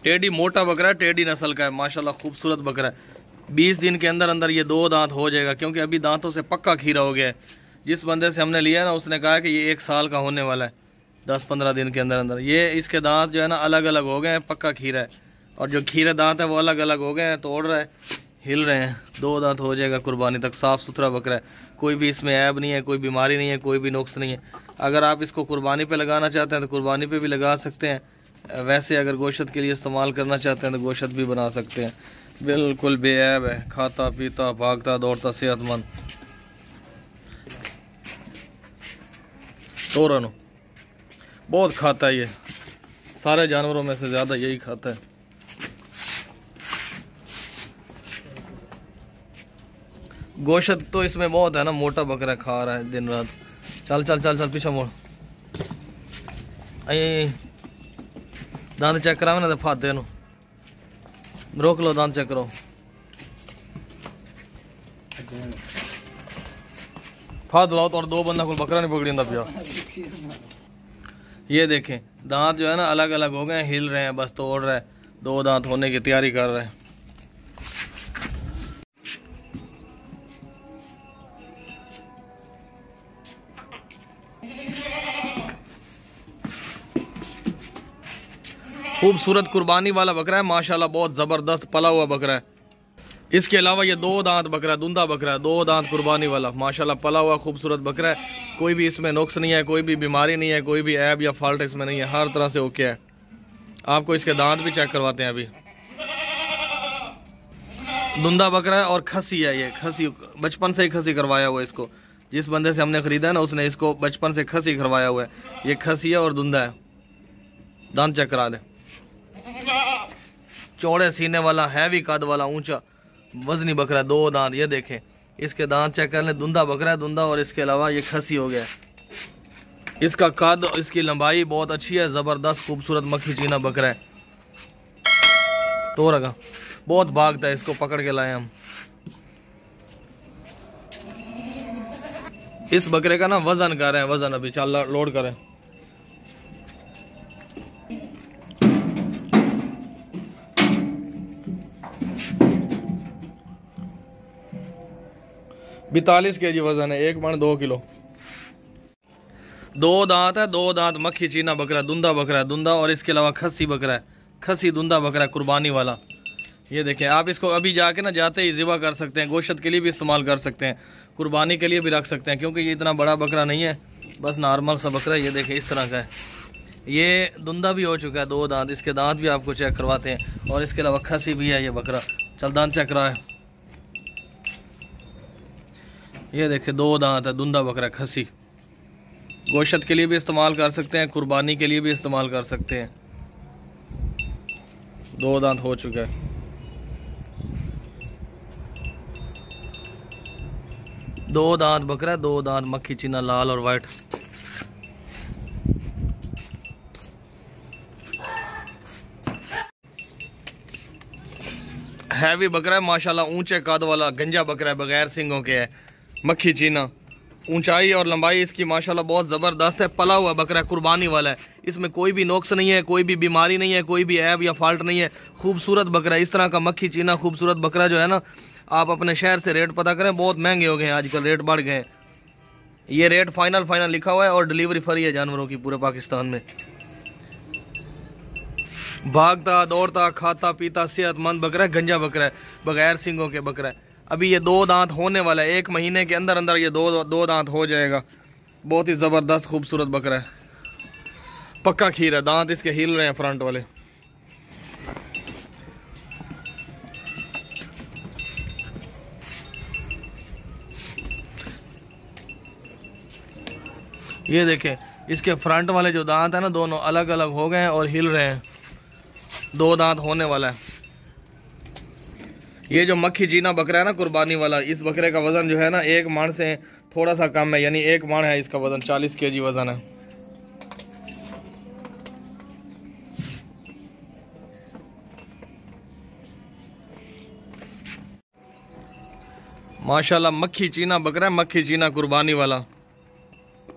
Teddy मोटा बकरा है, टेडी नस्ल का है माशाल्लाह, खूबसूरत बकरा है। 20 दिन के अंदर अंदर ये 2 दांत हो जाएगा, क्योंकि अभी दांतों से पक्का खीरा हो गया है। जिस बंदे से हमने लिया ना उसने कहा कि ये 1 साल का होने वाला है 10-15 दिन के अंदर अंदर। ये इसके दांत जो है ना अलग अलग हो गए हैं, पक्का खीरा है। और जो खीरे दांत है वो अलग अलग हो गए हैं, तोड़ रहा है, हिल रहे हैं। 2 दांत हो जाएगा कुर्बानी तक। साफ़ सुथरा बकरा है, कोई भी इसमें ऐब नहीं है, कोई बीमारी नहीं है, कोई भी नुक्स नहीं है। अगर आप इसको कुर्बानी पे लगाना चाहते हैं तो कुर्बानी पे भी लगा सकते हैं। वैसे अगर गोश्त के लिए इस्तेमाल करना चाहते हैं तो गोश्त भी बना सकते हैं। बिल्कुल बेऐब है, खाता पीता भागता दौड़ता सेहतमंद। तोरनो बहुत खाता है, ये सारे जानवरों में से ज़्यादा यही खाता है। गोश्त तो इसमें बहुत है ना, मोटा बकरा खा रहा है दिन रात। चल चल चल चल पीछे मोड़। आई दांत चेक करावे ना तो फादे नु रोक लो, दांत चेक करो। फाद लाओ तो और 2 बंदा को बकरा नहीं पकड़ी पिया। ये देखें दांत जो है ना अलग अलग हो गए, हिल रहे हैं, बस तोड़ रहा है। 2 दांत होने की तैयारी कर रहे हैं। खूबसूरत कुर्बानी वाला बकरा है माशाल्लाह, बहुत ज़बरदस्त पला हुआ बकरा है। इसके अलावा ये 2 दांत बकरा है, दुंदा बकरा है, 2 दांत कुर्बानी वाला माशाल्लाह पला हुआ खूबसूरत बकरा है। कोई भी इसमें नुक्स नहीं है, कोई भी बीमारी नहीं है, कोई भी ऐब या फॉल्ट इसमें नहीं है, हर तरह से ओके है। आपको इसके दांत भी चेक करवाते हैं। अभी दुंदा बकरा है और खसी है। ये खसी बचपन से ही खसी करवाया हुआ है इसको। जिस बंदे से हमने ख़रीदा है ना उसने इसको बचपन से खसी करवाया हुआ है। ये खसी है और दुंदा है। दांत चेक करा दे। चौड़े सीने वाला, हैवी कद वाला, ऊंचा वजनी बकरा, 2 दांत। ये देखें इसके दांत चेक कर लें। दुंदा बकरा है, दुंदा, और इसके अलावा ये खसी हो गया। इसका कद, इसकी लंबाई बहुत अच्छी है, ज़बरदस्त खूबसूरत मक्खी चीना बकरा है। तो रखा बहुत भागता है, इसको पकड़ के लाए हम। इस बकरे का ना वजन कर रहे हैं, वजन अभी चल लोड करें। ₹42 kg वजन है, 1 मन 2 किलो। 2 दांत है, 2 दांत मक्खी चीना बकरा, दुंदा बकरा है, दुंदा, और इसके अलावा खसी बकरा है, खसी दुंदा बकरा है, कुर्बानी वाला। ये देखें आप इसको अभी जाके ना जाते ही ज़िबा कर सकते हैं, गोश्त के लिए भी इस्तेमाल कर सकते हैं, कुर्बानी के लिए भी रख सकते हैं, क्योंकि ये इतना बड़ा बकरा नहीं है, बस नॉर्मल सा बकरा है। ये देखें इस तरह का है। ये दुंदा भी हो चुका है, 2 दांत। इसके दांत भी आपको चेक करवाते हैं, और इसके अलावा खसी भी है ये बकरा। चल दांत चेक करा है। ये देखें 2 दांत है, दुंदा बकरा खसी। गोश्त के लिए भी इस्तेमाल कर सकते हैं, कुर्बानी के लिए भी इस्तेमाल कर सकते हैं। 2 दांत हो चुका है। दो दांत बकरा, 2 दांत मक्खी चीना, लाल और वाइट। हैवी बकरा है माशाल्लाह, ऊंचे कद वाला गंजा बकरा है, बगैर सिंगों के है, मक्खी चीना। ऊंचाई और लंबाई इसकी माशाल्लाह बहुत ज़बरदस्त है। पला हुआ बकरा, कुर्बानी वाला है। इसमें कोई भी नुक्स नहीं है, कोई भी बीमारी नहीं है, कोई भी ऐब या फॉल्ट नहीं है। खूबसूरत बकरा, इस तरह का मक्खी चीना खूबसूरत बकरा जो है ना, आप अपने शहर से रेट पता करें, बहुत महंगे हो गए हैं आजकल, रेट बढ़ गए हैं। ये रेट फाइनल लिखा हुआ है, और डिलीवरी फ्री है जानवरों की पूरे पाकिस्तान में। भागता दौड़ता खाता पीता सेहतमंद बकरा है, गंजा बकरा है, बगैर सिंगों के बकरा है। अभी ये 2 दांत होने वाला है, 1 महीने के अंदर अंदर ये 2 दांत हो जाएगा। बहुत ही ज़बरदस्त खूबसूरत बकरा है, पक्का खीर है। दांत इसके हिल रहे हैं फ्रंट वाले। ये देखें इसके फ्रंट वाले जो दांत है ना, दोनों अलग अलग हो गए हैं और हिल रहे हैं। 2 दांत होने वाला है। ये जो मक्खी चीना बकरा है ना, कुर्बानी वाला, इस बकरे का वजन जो है ना 1 मन से थोड़ा सा कम है, यानी 1 मन है इसका वजन, 40 kg वजन है। माशाल्लाह मक्खी चीना बकरा है, मक्खी चीना कुर्बानी वाला,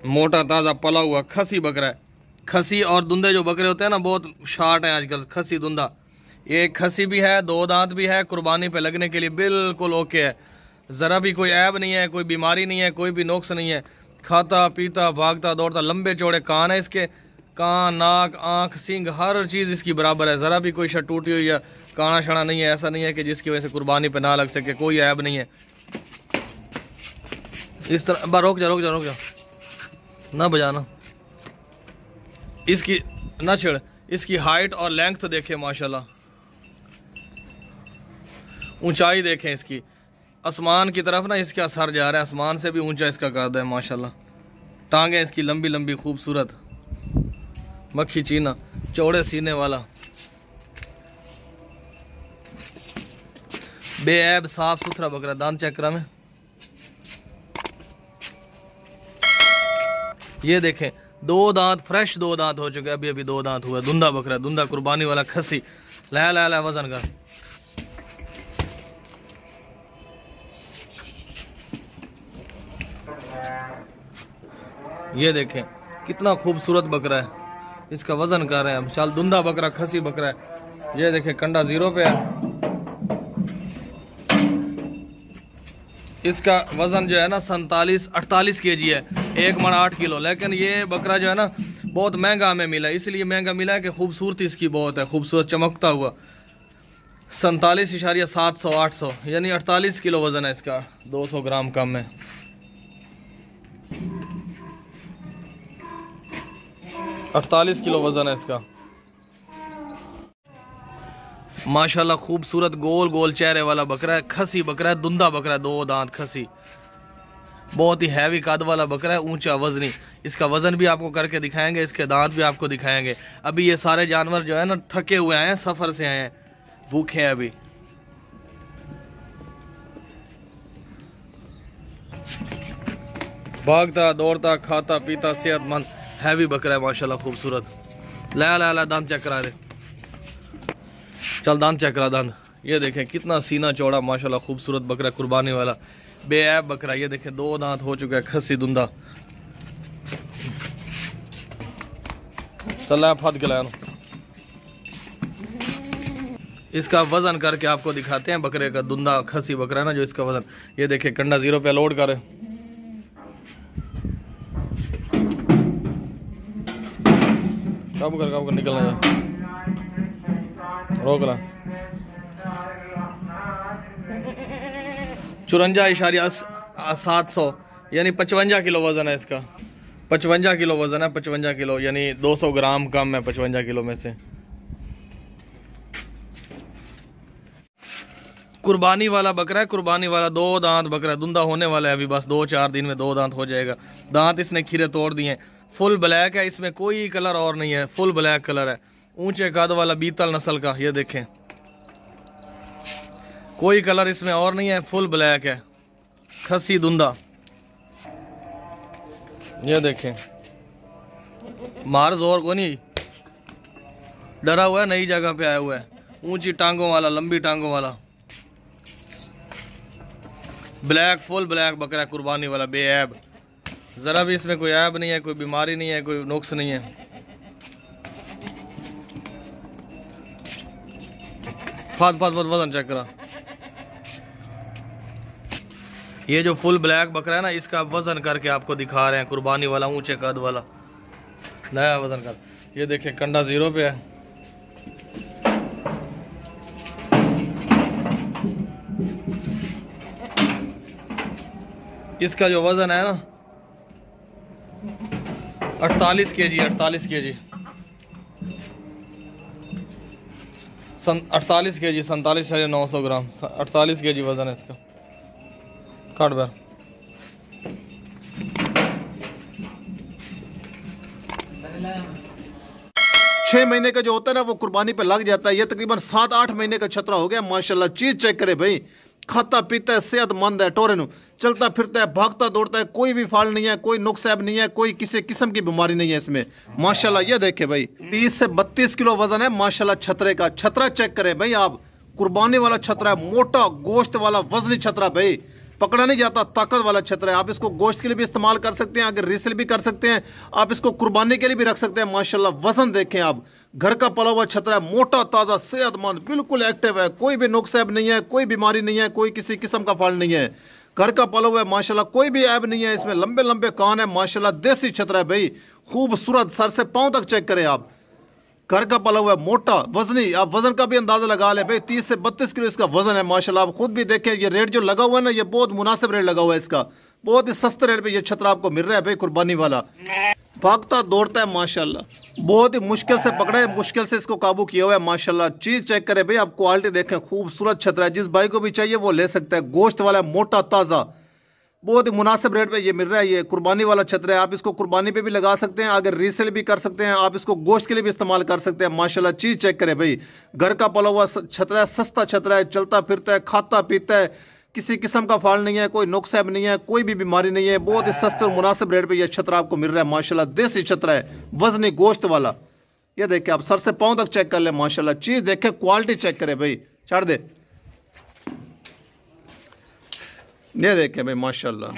मोटा ताज़ा पला हुआ खसी बकरा है। खसी और दुंदे जो बकरे होते हैं ना, बहुत शार्ट है आजकल, खसी दुंदा। ये खसी भी है, 2 दांत भी है, कुर्बानी पे लगने के लिए बिल्कुल ओके है। ज़रा भी कोई ऐब नहीं है, कोई बीमारी नहीं है, कोई भी नुक्स नहीं है। खाता पीता भागता दौड़ता, लंबे चौड़े कान है इसके, कान नाक आँख सींग हर चीज़ इसकी बराबर है। ज़रा भी कोई शट टूटी हुई या काना शाना नहीं है, ऐसा नहीं है कि जिसकी वजह से कुर्बानी पे ना लग सके, कोई ऐब नहीं है। इस तरह रुक जा रुक जा रुक जा, ना बजाना, इसकी ना छेड़। इसकी हाइट और लेंथ देखें माशाल्लाह, ऊंचाई देखें इसकी, आसमान की तरफ ना इसका सर जा रहा है, आसमान से भी ऊंचा इसका कद है माशाल्लाह। टांगें इसकी लंबी लंबी खूबसूरत, मक्खी चीना, चौड़े सीने वाला, बेऐब साफ सुथरा बकरा। दांत चेक करा में, ये देखें 2 दांत फ्रेश, 2 दांत हो चुके, अभी अभी 2 दांत हुआ। धुंधा बकरा, धुंधा कुर्बानी वाला खसी। ला ला ला वजन कर। ये देखें कितना खूबसूरत बकरा है, इसका वजन कर रहे हैं हम। चल धुंधा बकरा खसी बकरा है। ये देखें कंडा 0 पे है। इसका वजन जो है ना 47-48 kg है, 1 मन 8 किलो। लेकिन ये बकरा जो है ना बहुत महंगा हमें मिला, इसलिए महंगा मिला है कि खूबसूरती इसकी बहुत है, खूबसूरत चमकता हुआ। 47.700-800 यानी 48 किलो वजन है इसका, 200 ग्राम कम है। अड़तालीस किलो वजन है इसका माशाल्लाह। खूबसूरत गोल गोल चेहरे वाला बकरा है, खसी बकरा है, धुंधा बकरा है, 2 दांत खसी, बहुत ही हैवी कद वाला बकरा है, ऊंचा वजनी। इसका वजन भी आपको करके दिखाएंगे, इसके दांत भी आपको दिखाएंगे। अभी ये सारे जानवर जो है ना थके हुए हैं, सफर से आए हैं, भूखे हैं अभी। भागता दौड़ता खाता पीता सेहतमंद हैवी बकरा है माशाल्लाह, खूबसूरत। ला ला ला दांत चेक करा दे, चल दांत चेक करा दांत। ये देखें कितना सीना चौड़ा माशाल्लाह, खूबसूरत बकरा, कुर्बानी वाला बेऐब बकरा। ये देखें 2 दांत हो चुका है, खसी धुंधा। चल फट गया। इसका वजन करके आपको दिखाते हैं बकरे का, धुंधा खसी बकरा ना जो इसका वजन। ये देखें कंडा 0 पे लोड करे, कब कर निकलना है, रोक ला। 54.700 यानी 55 किलो वजन है इसका। 55 किलो वजन है, 55 किलो यानी 200 ग्राम कम है 55 किलो में से। कुर्बानी वाला बकरा है, कुर्बानी वाला 2 दांत बकरा, धुंधा होने वाला है अभी, बस 2-4 दिन में 2 दांत हो जाएगा। दांत इसने खीरे तोड़ दिए, फुल ब्लैक है, इसमें कोई कलर और नहीं है, फुल ब्लैक कलर है। ऊंचे कद वाला बीतल नस्ल का, ये देखें कोई कलर इसमें और नहीं है, फुल ब्लैक है, खसी धुंधा। ये देखें मार जोर को नहीं, डरा हुआ है, नई जगह पे आया हुआ है। ऊंची टांगों वाला, लंबी टांगों वाला, ब्लैक फुल ब्लैक बकरा, कुर्बानी वाला बेऐब। जरा भी इसमें कोई ऐब नहीं है, कोई बीमारी नहीं है, कोई नुक्स नहीं है। फाद वजन चेक करा। ये जो फुल ब्लैक बकरा है ना, इसका वजन करके आपको दिखा रहे हैं, कुर्बानी वाला ऊंचे कद वाला, नया वजन कर। ये देखें कंडा 0 पे है। इसका जो वजन है ना 48 kg, 48 kg, 48 kg, 47.900 ग्राम, 48 kg वजन है इसका। काट बार। छह महीने का जो होता है ना वो कुर्बानी पे लग जाता है। ये तकरीबन 7-8 महीने का छतरा हो गया माशाल्लाह। चीज चेक करे भाई, खाता पीता है, सेहतमंद है, टोरेनु चलता फिरता है, भागता दौड़ता है, कोई भी फाल नहीं है, कोई नुक्सैब नहीं है, कोई किसी किस्म की बीमारी नहीं है इसमें माशाल्लाह। ये देखे भाई 30 से 32 किलो वजन है माशाल्लाह छतरे का। छतरा चेक करें भाई आप, कुर्बानी वाला छतरा है, मोटा गोश्त वाला वजनी छतरा भाई, पकड़ा नहीं जाता, ताकत वाला छतरा है। आप इसको गोश्त के लिए भी इस्तेमाल कर सकते हैं, अगर रीसेल भी कर सकते हैं, आप इसको कुर्बानी के लिए भी रख सकते हैं माशाल्लाह। वजन देखें आप, घर का पला हुआ छतरा है, मोटा ताजा सेहतमंद, बिल्कुल एक्टिव है, कोई भी नुक्स ऐब नहीं है, कोई बीमारी नहीं है, कोई किसी किस्म का फॉल्ट नहीं है। घर का पला हुआ है माशाल्लाह, कोई भी ऐब नहीं है इसमें। लंबे लंबे कान है माशाल्लाह, देसी छतरा है भाई, खूबसूरत, सर से पांव तक चेक करें आप। घर का पला हुआ है, मोटा, वजनी, आप वजन का भी अंदाजा लगा ले भाई, 30 से 32 किलो इसका वजन है माशाल्लाह। आप खुद भी देखें, ये रेट जो लगा हुआ है ना, ये बहुत मुनासिब रेट लगा हुआ है इसका, बहुत ही सस्ते रेट पे ये छतरा आपको मिल रहा है भाई, कुर्बानी वाला। भागता दौड़ता है माशाल्लाह, बहुत ही मुश्किल से पकड़ा है, मुश्किल से इसको काबू किया हुआ है माशाल्लाह। चीज चेक करें भाई, आप क्वालिटी देखें, खूबसूरत छतरा है, जिस भाई को भी चाहिए वो ले सकता है। गोश्त वाला, मोटा ताजा, बहुत ही मुनासिब रेट पे ये मिल रहा है। ये कुर्बानी वाला छतरा है, आप इसको कुर्बानी पे भी लगा सकते हैं, अगर रीसेल भी कर सकते हैं, आप इसको गोश्त के लिए भी इस्तेमाल कर सकते हैं माशाल्लाह। चीज चेक करें भाई, घर का पला हुआ छतरा है, सस्ता छतरा है, चलता फिरता है, खाता पीता है, किसी किस्म का फॉल्ट नहीं है, कोई नुक्स ऐब नहीं है, कोई भी बीमारी नहीं है। बहुत ही सस्ते और मुनासिब रेट पे ये छतरा आपको मिल रहा है माशाल्लाह। देसी छतरा है, वजनी गोश्त वाला। ये देखे आप, सर से पांव तक चेक कर ले माशाल्लाह। चीज देखे, क्वालिटी चेक करे भाई, छाड़ दे, ये देखे भाई माशाल्लाह।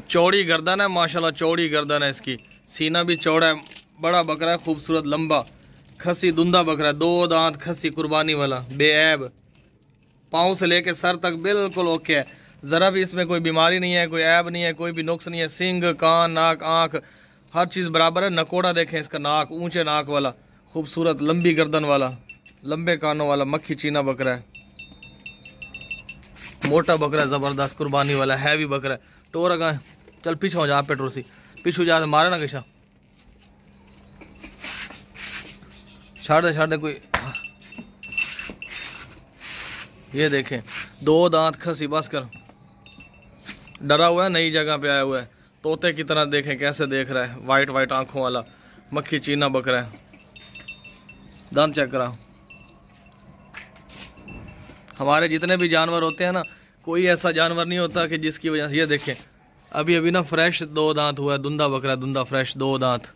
चौड़ी गर्दन है माशाल्लाह, चौड़ी गर्दन है इसकी, सीना भी चौड़ा है, बड़ा बकरा है, खूबसूरत लंबा, खसी दुंदा बकरा है, 2 दांत खसी कुर्बानी वाला, बेऐब, पाँव से लेके सर तक बिल्कुल ओके है, जरा भी इसमें कोई बीमारी नहीं है, कोई ऐब नहीं है, कोई भी नुक्स नहीं है। सींग, कान, नाक, आंख, हर चीज़ बराबर है। नकोड़ा देखें इसका, नाक ऊंचे नाक वाला, खूबसूरत लंबी गर्दन वाला, लंबे कानों वाला, मक्खी चीना बकरा है, मोटा बकरा है, जबरदस्त कुर्बानी वाला, हैवी बकरा है। टोर अगा, चल पीछे हो जा, पेट्रोसी पीछू जा, मारे ना किसा, छाड़ दे कोई। ये देखें, 2 दांत खसी, बस कर, डरा हुआ है, नई जगह पे आया हुआ है, तोते की तरह देखें कैसे देख रहा है, वाइट वाइट आंखों वाला, मक्खी चीना बकरा है। दांत चेक करा। हमारे जितने भी जानवर होते हैं ना, कोई ऐसा जानवर नहीं होता कि जिसकी वजह से, ये देखें अभी अभी ना फ्रेश 2 दांत हुआ है, दुंदा बकरा, दुंदा फ्रेश 2 दांत।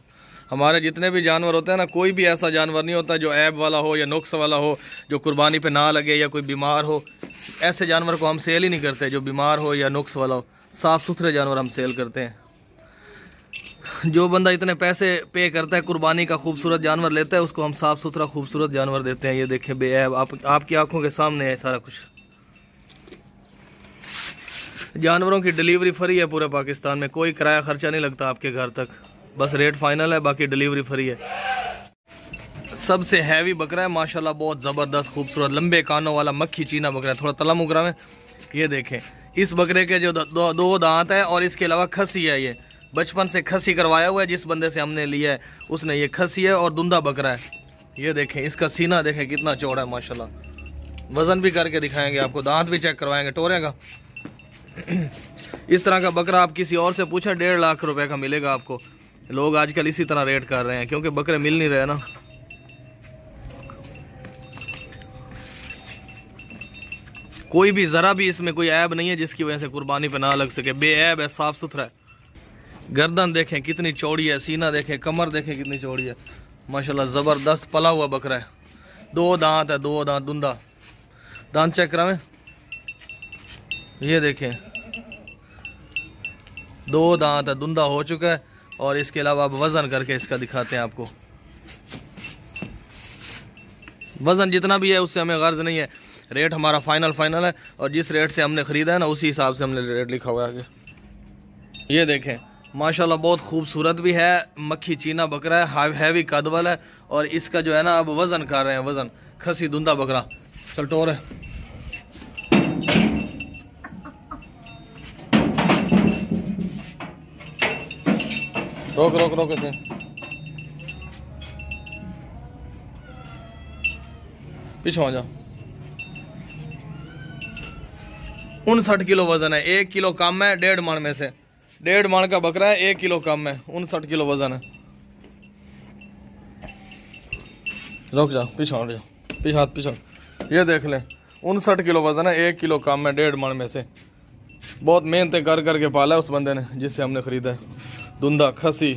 हमारे जितने भी जानवर होते हैं ना, कोई भी ऐसा जानवर नहीं होता जो ऐब वाला हो या नुक्स वाला हो, जो कुर्बानी पे ना लगे या कोई बीमार हो। ऐसे जानवर को हम सेल ही नहीं करते जो बीमार हो या नुक्स वाला हो, साफ़ सुथरे जानवर हम सेल करते हैं। जो बंदा इतने पैसे पे करता है, कुर्बानी का खूबसूरत जानवर लेता है, उसको हम साफ़ सुथरा खूबसूरत जानवर देते हैं। ये देखें बेऐब, आपकी आंखों के सामने है सारा कुछ। जानवरों की डिलीवरी फ्री है पूरे पाकिस्तान में, कोई किराया खर्चा नहीं लगता आपके घर तक, बस रेट फाइनल है, बाकी डिलीवरी फ्री है। सबसे हैवी बकरा है माशाल्लाह, बहुत ज़बरदस्त खूबसूरत लंबे कानों वाला मक्खी चीना बकरा है, थोड़ा तला मुकरा में। ये देखें, इस बकरे के जो 2 दांत है और इसके अलावा खसी है, ये बचपन से खसी करवाया हुआ है, जिस बंदे से हमने लिया है उसने, ये खसी है और दुंदा बकरा है। ये देखें, इसका सीना देखें कितना चौड़ा है माशाल्लाह, वजन भी करके दिखाएंगे आपको, दांत भी चेक करवाएंगे टोरेगा। इस तरह का बकरा आप किसी और से पूछें, 1.5 लाख रुपए का मिलेगा आपको। लोग आजकल इसी तरह रेट कर रहे हैं क्योंकि बकरे मिल नहीं रहे ना। कोई भी जरा भी इसमें कोई ऐब नहीं है जिसकी वजह से कुर्बानी पे ना लग सके, बेऐब है, साफ सुथरा है। गर्दन देखें कितनी चौड़ी है, सीना देखें, कमर देखें कितनी चौड़ी है माशाल्लाह, जबरदस्त पला हुआ बकरा है। 2 दांत है, 2 दांत दुंदा। दांत चेक करावें, ये देखें 2 दांत है, दुंदा हो चुका है। और इसके अलावा अब वजन करके इसका दिखाते हैं आपको। वजन जितना भी है उससे हमें गर्ज नहीं है, रेट हमारा फाइनल है, और जिस रेट से हमने खरीदा है ना उसी हिसाब से हमने रेट लिखा हुआ है आगे। ये देखें माशाल्लाह, बहुत खूबसूरत भी है, मक्खी चीना बकरा है, हैवी कद वाला है। और इसका जो है ना अब वजन कर रहे हैं, वजन खसी दुंदा बकरा। चल टोर है, रोक रोक रोक ऐसे। पीछे हो जा। 59 किलो वजन है, 1 किलो कम है 1.5 मन में से। 1.5 मन का बकरा है, 1 किलो कम है, 59 किलो वजन है। रुक जा, पीछे हट जा, पीछे हाथ पीछे। ये देख ले, 59 किलो वजन है, 1 किलो कम है 1.5 मन में से। बहुत मेहनत कर करके पाला है उस बंदे ने जिससे हमने खरीदा है। दुंदा खसी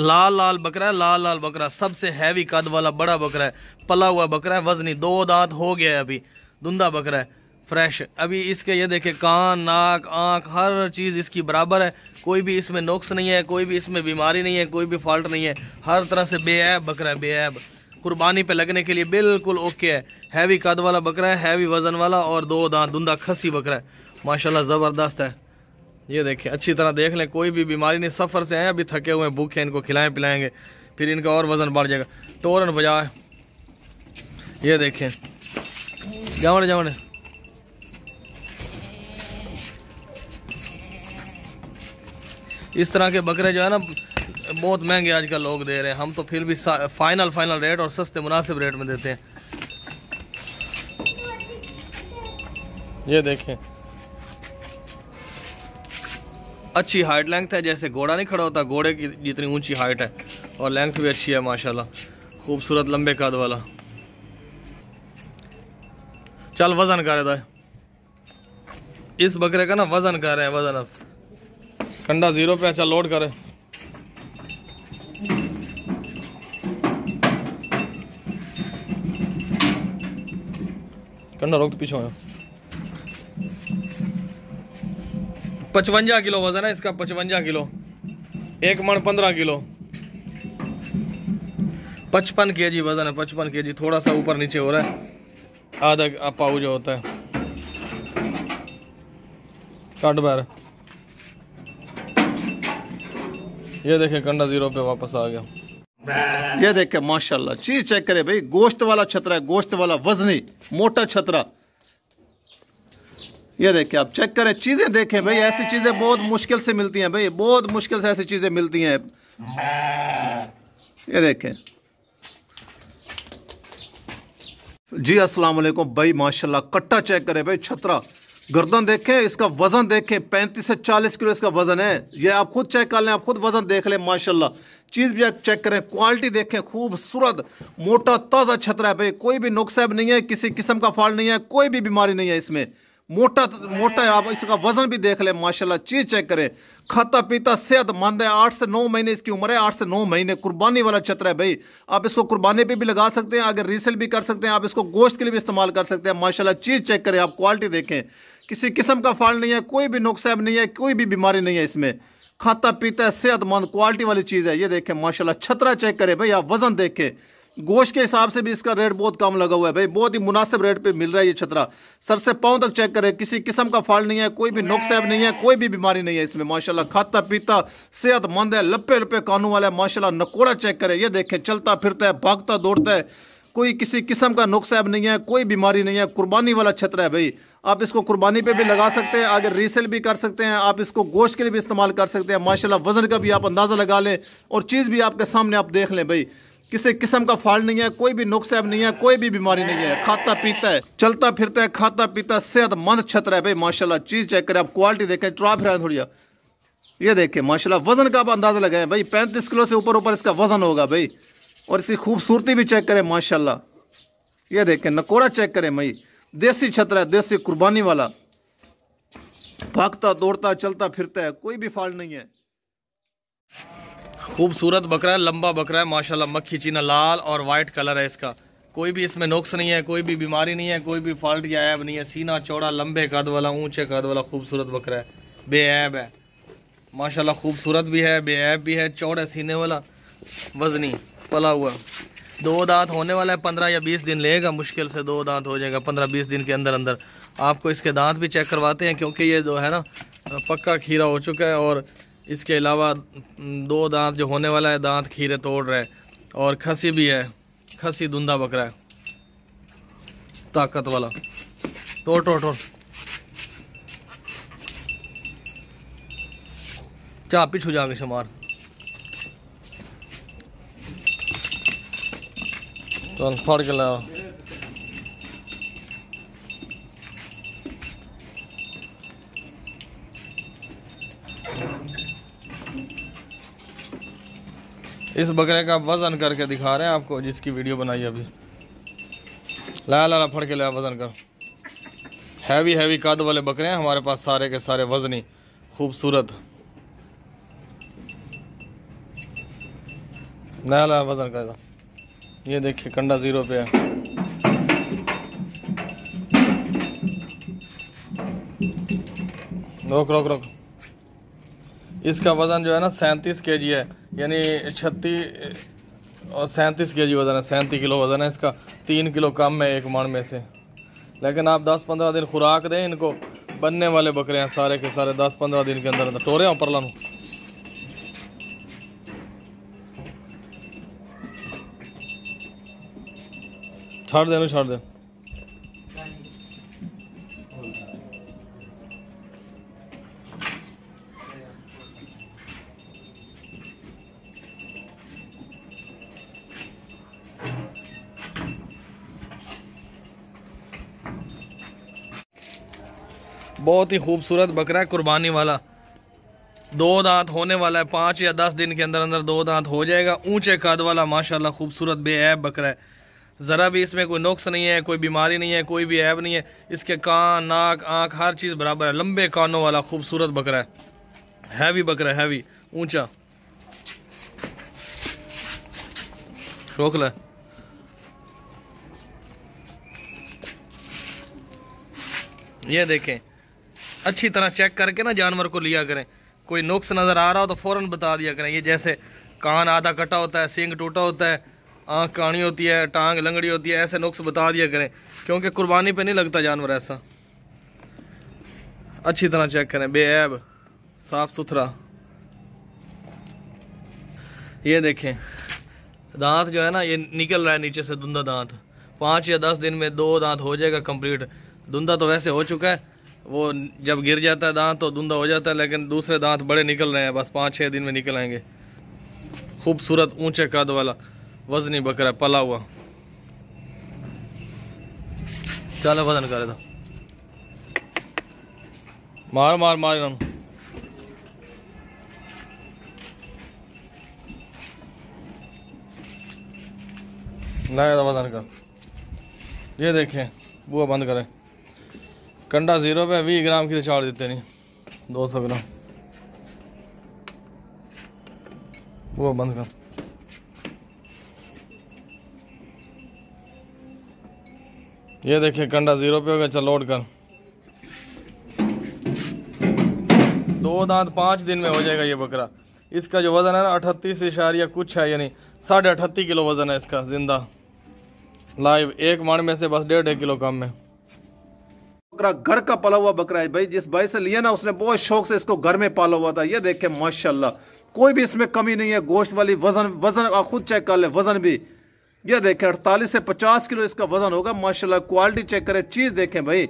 लाल लाल बकरा है, लाल लाल बकरा, सबसे हैवी कद वाला बड़ा बकरा है, पला हुआ बकरा है, वजनी, 2 दांत हो गया है अभी, दुंदा बकरा है, फ्रेश। अभी इसके ये देखे कान, नाक, आँख, हर चीज़ इसकी बराबर है, कोई भी इसमें नुक्स नहीं है, कोई भी इसमें बीमारी नहीं है, कोई भी फॉल्ट नहीं है, हर तरह से बेऐब बकरा है, बेऐब। कुर्बानी पे लगने के लिए बिल्कुल ओके है। हैवी कद वाला बकरा है, हैवी वजन वाला, और 2 दांत दुंदा खसी बकरा है, माशाल्लाह ज़बरदस्त है। ये देखें, अच्छी तरह देख लें, कोई भी बीमारी नहीं। सफ़र से आए, अभी थके हुए हैं, भूखे हैं, इनको खिलाएं पिलाएंगे, फिर इनका और वजन बढ़ जाएगा। टोरन बजा, ये देखें, जावड़ जावड़। इस तरह के बकरे जो है ना बहुत महंगे आजकल लोग दे रहे हैं, हम तो फिर भी फाइनल रेट और सस्ते मुनासिब रेट में देते हैं। ये देखें, अच्छी हाइट लेंथ है, जैसे घोड़ा नहीं खड़ा होता, घोड़े की जितनी ऊंची हाइट है, और लेंथ भी अच्छी है माशाल्लाह, खूबसूरत लंबे कद वाला। चल वजन कर रहा है इस बकरे का ना, वजन कर रहे हैं, वजन अब कंडा 0 पे। अच्छा लोड करे, कंडा रोक, तो पीछे हो। 55 किलो वजन है इसका, 55 किलो, 1 मन 15 किलो, 55 kg वजन है, 55 kg, थोड़ा सा ऊपर नीचे हो रहा है, आधा पाऊ जो होता है। काट बार, ये देखे कंडा 0 पे वापस आ गया। ये देखे माशाल्लाह, चीज चेक करे भाई, गोश्त वाला छतरा है, गोश्त वाला वजनी मोटा छतरा। ये देखे, आप चेक करें, चीजें देखें भाई, ऐसी चीजें बहुत मुश्किल से मिलती हैं भाई, बहुत मुश्किल से ऐसी चीजें मिलती हैं। ये देखें जी, अस्सलाम वालेकुम भाई, माशाल्लाह कट्टा चेक करें भाई, छतरा, गर्दन देखें, इसका वजन देखें, 35 से 40 किलो इसका वजन है। ये आप खुद चेक कर लें, आप खुद वजन देख लें, माशाल्लाह। चीज भी आप चेक करें, क्वालिटी देखें, खूबसूरत मोटा ताजा छतरा है भाई, कोई भी नुकसान नहीं है, किसी किस्म का फॉल्ट नहीं है, कोई भी बीमारी नहीं है इसमें, मोटा मोटा है। आप इसका वजन भी देख लें, माशाल्लाह। चीज चेक करें, खाता पीता सेहतमंद है, 8 से 9 महीने इसकी उम्र है, 8 से 9 महीने, कुर्बानी वाला छतरा है भाई। आप इसको कुर्बानी पे भी लगा सकते हैं, अगर रीसेल भी कर सकते हैं, आप इसको गोश्त के लिए भी इस्तेमाल कर सकते हैं, माशाल्लाह। चीज चेक करें, आप क्वालिटी देखें, किसी किस्म का फॉल्ट नहीं है, कोई भी नुकसान नहीं है, कोई भी बीमारी नहीं है इसमें, खाता पीता है, सेहतमंद, क्वालिटी वाली चीज है। ये देखें माशाल्लाह, छतरा चेक करें भाई, आप वजन देखें, गोश्त के हिसाब से भी इसका रेट बहुत कम लगा हुआ है भाई, बहुत ही मुनासिब रेट पे मिल रहा है ये छतरा। सर से पांव तक चेक करें, किसी किस्म का फॉल्ट नहीं है, कोई भी नुकसान नहीं है, कोई भी बीमारी नहीं है इसमें, माशाल्लाह। खाता पीता सेहतमंद है, लप्पे लप्पे कानों वाला है, माशाल्लाह। नकोड़ा चेक करें, ये देखें, चलता फिरता है, भागता दौड़ता है, कोई किसी किस्म का नुकसान नहीं है, कोई बीमारी नहीं है, कुर्बानी वाला छतरा है भाई। आप इसको कुर्बानी पे भी लगा सकते हैं, अगर रीसेल भी कर सकते हैं, आप इसको गोश्त के लिए भी इस्तेमाल कर सकते हैं, माशाल्लाह। वजन का भी आप अंदाजा लगा लें, और चीज भी आपके सामने आप देख लें भाई, किसी किस्म का फॉल्ट नहीं है, कोई भी नुकसान नहीं है, कोई भी बीमारी नहीं है, खाता पीता है, चलता फिरता है, खाता पीता सेहतमंद छतरा है भाई, माशाल्लाह। चीज चेक करें, आप क्वालिटी देखें, ट्रा फिर थोड़ी, ये देखें माशाल्लाह। वजन का आप अंदाजा लगाएं भाई, 35 किलो से ऊपर इसका वजन होगा भाई, और इसकी खूबसूरती भी चेक करें, माशाल्लाह। ये देखें, नकोड़ा चेक करें भाई, देसी छतरा है, देसी कुर्बानी वाला, भागता दौड़ता चलता फिरता है, कोई भी फॉल्ट नहीं है। खूबसूरत बकरा है, लंबा बकरा है माशाल्लाह, मक्खी चीना लाल और वाइट कलर है इसका, कोई भी इसमें नुक्स नहीं है, कोई भी बीमारी नहीं है, कोई भी फॉल्ट या ऐब नहीं है। सीना चौड़ा, लंबे कद वाला, ऊंचे कद वाला खूबसूरत बकरा है, बेऐब है माशाल्लाह, खूबसूरत भी है, बेऐब भी है, चौड़े सीने वाला, वजनी पला हुआ। 2 दांत होने वाला है, 15 या 20 दिन लेगा, मुश्किल से 2 दांत हो जाएगा 15-20 दिन के अंदर अंदर। आपको इसके दांत भी चेक करवाते हैं, क्योंकि ये जो है ना पक्का खीरा हो चुका है, और इसके अलावा 2 दांत जो होने वाला है, दांत खीरे तोड़ रहे हैं, और खसी भी है, खसी दुंदा बकरा है, ताकत वाला। तोड़ तोड़ तोड़, चाह पीछू जाके शुमार, चल फाड़ के लाओ। इस बकरे का वजन करके दिखा रहे हैं आपको, जिसकी वीडियो बनाई अभी। ला ला ला फड़ के ला, वजन कर। हैवी कद वाले बकरे हैं हमारे पास, सारे के सारे वजनी खूबसूरत। ला ला वजन कर, ये देखिए कंडा 0 पे है। रोक रोक रोक। इसका वजन जो है ना 37 kg है, यानी 36 और 37 kg वजन है, 37 किलो वजन है इसका। 3 किलो कम है एक मन में से। लेकिन आप 10-15 दिन खुराक दें इनको, बनने वाले बकरे हैं सारे के सारे 10-15 दिन के अंदर अंदर। टोरे हो परला छाड़ दे। बहुत ही खूबसूरत बकरा है, कुर्बानी वाला। 2 दांत होने वाला है, 5 या 10 दिन के अंदर अंदर 2 दांत हो जाएगा। ऊंचे कद वाला माशाल्लाह खूबसूरत बेऐब बकरा है। ज़रा भी इसमें कोई नुक्स नहीं है, कोई बीमारी नहीं है, कोई भी ऐब नहीं है। इसके कान, नाक, आँख हर चीज़ बराबर है। लंबे कानों वाला खूबसूरत बकरा है, हैवी बकरा है, हैवी ऊंचा। रोक ले। ये देखें, अच्छी तरह चेक करके ना जानवर को लिया करें। कोई नुक्स नज़र आ रहा हो तो फ़ौरन बता दिया करें। ये जैसे कान आधा कटा होता है, सींग टूटा होता है, आँख काणी होती है, टांग लंगड़ी होती है, ऐसे नुक्स बता दिया करें, क्योंकि कुर्बानी पे नहीं लगता जानवर ऐसा। अच्छी तरह चेक करें, बेऐब साफ सुथरा। ये देखें दांत जो है ना, ये निकल रहा है नीचे से धुंधा दांत। 5 या 10 दिन में 2 दांत हो जाएगा कंप्लीट। धुंधा तो वैसे हो चुका है, वो जब गिर जाता है दांत तो धुंधा हो जाता है, लेकिन दूसरे दांत बड़े निकल रहे हैं, बस 5-6 दिन में निकल आएंगे। खूबसूरत ऊंचे कद वाला वजनी बकरा पला हुआ। चलो वजन करे तो मार मार मार लाया तो वजन कर। ये देखें बुआ बंद करें। कंडा 0 पे 20 ग्राम की तो चाड़ देते नहीं, 200 ग्राम। वो बंद कर। ये देखिए कंडा 0 पे हो गया। चल लोड कर। 2 दांत 5 दिन में हो जाएगा ये बकरा। इसका जो वजन है ना 38 इशारिया कुछ है, यानी 38.5 किलो वजन है इसका जिंदा लाइव। एक मन में से बस 1.5 किलो कम है। बकरा घर का पला हुआ बकरा है भाई। जिस भाई से लिया ना उसने बहुत शौक से इसको घर में पाला हुआ था। ये देखे माशाल्लाह कोई भी इसमें कमी नहीं है। गोश्त वाली वजन आप खुद चेक कर ले, वजन भी ये देखें 48 से 50 किलो इसका वजन होगा माशाल्लाह। क्वालिटी चेक करें, चीज देखें भाई।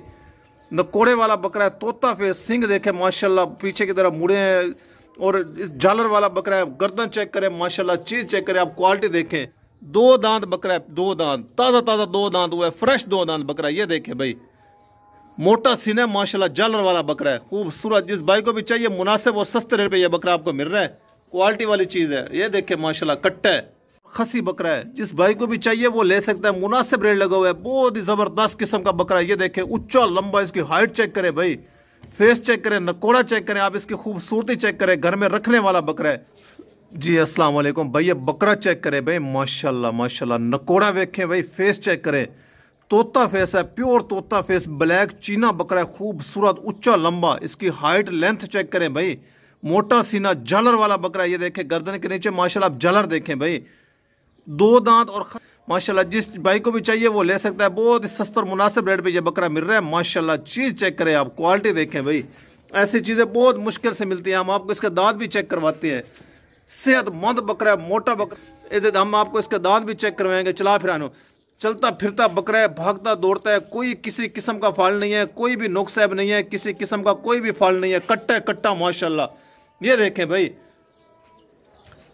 नकोड़े वाला बकरा है, तोता फेस, सिंग देखें माशाल्लाह पीछे की तरफ मुड़े हैं। और इस झालर वाला बकरा है, गर्दन चेक करें माशाल्लाह, चीज चेक करें, आप क्वालिटी देखें। 2 दांत बकरा है, 2 दांत ताजा ताजा 2 दांत हुआ है, फ्रेश 2 दांत बकरा है। ये देखें भाई, मोटा सीना माशाल्लाह, झालर वाला बकरा है खूबसूरत। जिस भाई को भी चाहिए मुनासिब और सस्ते रेट पे ये बकरा आपको मिल रहा है। क्वालिटी वाली चीज है। ये देखें माशाल्लाह कट्टा है, खसी बकरा है। जिस भाई को भी चाहिए वो ले सकता है, मुनासिब रेट लगा हुआ है। बहुत ही जबरदस्त किस्म का बकरा है। ये देखें उच्चा लंबा, इसकी हाइट चेक करें भाई, फेस चेक करें, नकोड़ा चेक करें, आप इसकी खूबसूरती चेक करें। घर में रखने वाला बकरा है जी। अस्सलाम वालेकुम भाई। ये बकरा चेक करें भाई माशाल्लाह माशाल्लाह। नकोड़ा देखें भाई, फेस चेक करें, तोता फेस है, प्योर तोता फेस, ब्लैक चीना बकरा है खूबसूरत, उच्चा लंबा। इसकी हाइट लेंथ चेक करें भाई, मोटा सीना, झालर वाला बकरा है। ये देखें गर्दन के नीचे माशाल्लाह आप झालर देखें भाई, 2 दांत और माशाल्लाह। जिस भाई को भी चाहिए वो ले सकता है। बहुत ही सस्ता और मुनासिब रेट पे ये बकरा मिल रहा है माशाल्लाह। चीज चेक करें आप, क्वालिटी देखें भाई। ऐसी चीजें बहुत मुश्किल से मिलती हैं। हम आपको इसके दांत भी चेक करवाते हैं। सेहतमंद बकरा है, मोटा बकरा। हम आपको इसके दांत भी चेक करवाएंगे। चला फिरानो, चलता फिरता बकरा है, भागता दौड़ता है, कोई किसी किस्म का फाल नहीं है, कोई भी नुक्स ऐब नहीं है, किसी किस्म का कोई भी फाल नहीं है। कट्टा है कट्टा माशाल्लाह। ये देखें भाई,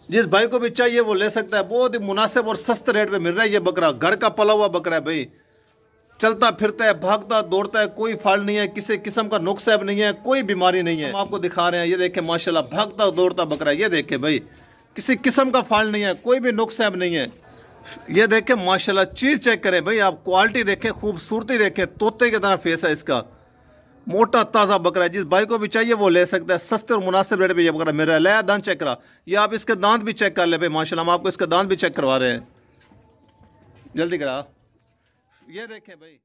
जिस भाई को भी चाहिए वो ले सकता है। बहुत ही मुनासिब और सस्ते रेट पे मिल रहा है ये बकरा। घर का पला हुआ बकरा है भाई। चलता फिरता है, भागता दौड़ता है, कोई फाल्ट नहीं है, किसी किस्म का नुक्स ऐब नहीं है, कोई बीमारी नहीं है। हम आपको दिखा रहे हैं। ये देखें माशाल्लाह भागता दौड़ता बकरा है। ये देखें भाई, किसी किस्म का फाल्ट नहीं है, कोई भी नुक्स ऐब नहीं है। ये देखें माशाल्लाह, चीज चेक करें भाई आप, क्वालिटी देखें, खूबसूरती देखें, तोते की तरह फेस है इसका। मोटा ताजा बकरा है। जिस भाई को भी चाहिए वो ले सकता है। सस्ते और मुनासिब रेट पे ये बकरा मेरा है। दांत चेक करा, ये आप इसके दांत भी चेक कर ले भाई माशाल्लाह। हम आपको इसके दांत भी चेक करवा रहे हैं, जल्दी करा। ये देखें भाई।